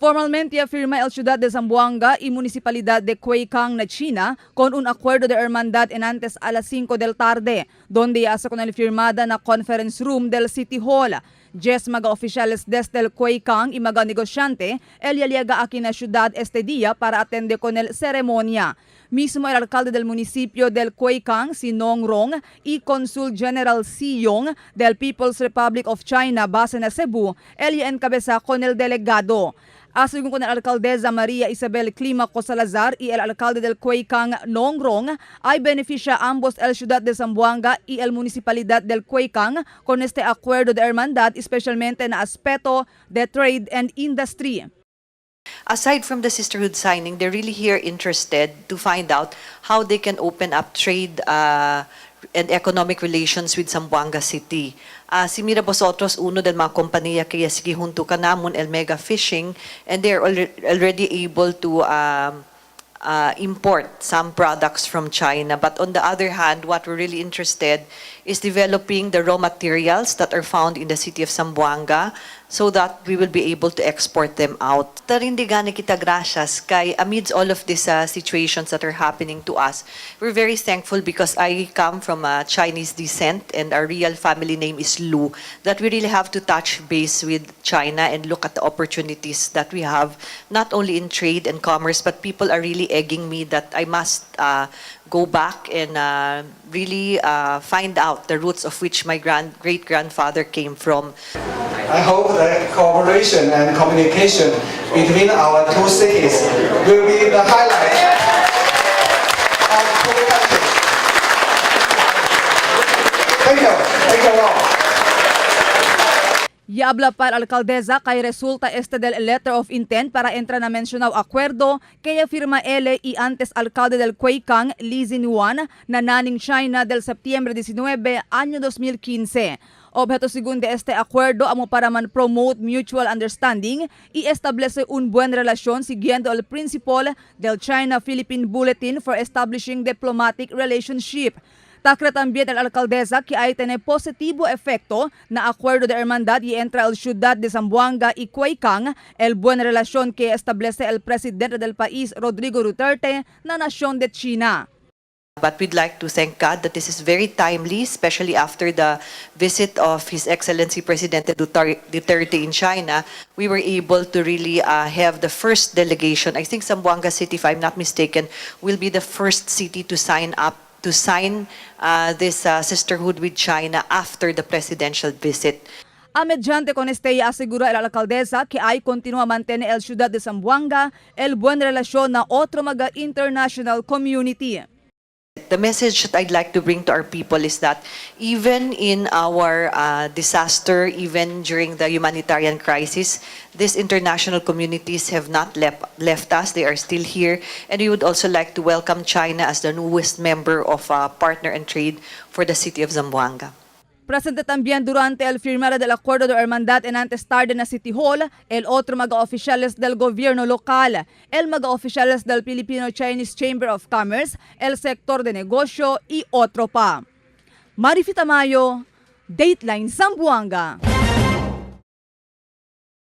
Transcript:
Formalmente afirma el Ciudad de Zamboanga y Municipalidad de Cueycang na China con un acuerdo de hermandad en antes a las 5 del tarde, donde ya se con el firmada na conference room del City Hall. 10 mga oficiales desde el Cueycang y mga negosyante, el yaliaga aquí na ciudad este día para atender con el ceremonia. Mismo el alcalde del municipio del Cueycang, si Nong Rong, y Consul General Si Yong del People's Republic of China, base na Cebu, el encabeza con el delegado. Asigún con la alcaldesa María Isabel Climaco Salazar y el alcalde del Cueycang, Nong Rong, ay beneficia a ambos el Ciudad de Zamboanga y el Municipalidad del Cueycang con este acuerdo de hermandad, especialmente en aspecto de trade and industry. Aside from the sisterhood signing, they're really here interested to find out how they can open up trade and economic relations with Zamboanga City. Si Mira vosotros, uno del mga kompanya kaya sige junto ka namon el Mega Fishing, and they're already able to import some products from China. But on the other hand, what we're really interested is developing the raw materials that are found in the city of Zamboanga so that we will be able to export them out. Tarindigani kita gracias kay amidst all of these situations that are happening to us. We're very thankful because I come from a Chinese descent and our real family name is Lu, that we really have to touch base with China and look at the opportunities that we have, not only in trade and commerce, but people are really egging me that I must go back and really find out the roots of which my great-grandfather came from. I hope that cooperation and communication between our two cities will be the highlight of two countries. Thank you. Thank you all. Yabla pa el alcaldesa kay resulta este del letter of intent para entrar na mencionado acuerdo kaya firma ele y antes alcalde del Cueycang, Li Zinuan, na naning China del Septiembre 19, año 2015. Objeto según de este acuerdo amo para man promote mutual understanding y establece un buen relación siguiendo el principio del China-Philippine Bulletin for Establishing Diplomatic Relationship. Takra también el alcaldesa que hay tener positivo efecto na acuerdo de hermandad y entre el Ciudad de Zamboanga y Cueycang, el buena relación que establece el presidente del país Rodrigo Duterte na nación de China. But we'd like to thank God that this is very timely, especially after the visit of His Excellency President Duterte in China. We were able to really have the first delegation. I think Zamboanga City, if I'm not mistaken, will be the first city to sign this sisterhood with China after the presidential visit. Mediante con este asegura el alcaldesa que hay continúa mantener el Ciudad de Zamboanga el buen relación na otro mga international community. The message that I'd like to bring to our people is that even in our disaster, even during the humanitarian crisis, these international communities have not left us. They are still here. And we would also like to welcome China as the newest member of Partner and Trade for the city of Zamboanga. Presente también durante el firmar del acuerdo de hermandad en antes tarde na City Hall, el otro mga oficiales del gobierno local, el mga oficiales del Filipino-Chinese Chamber of Commerce, el sector de negosyo y otro pa. Marifita Mayo, Dateline Zamboanga.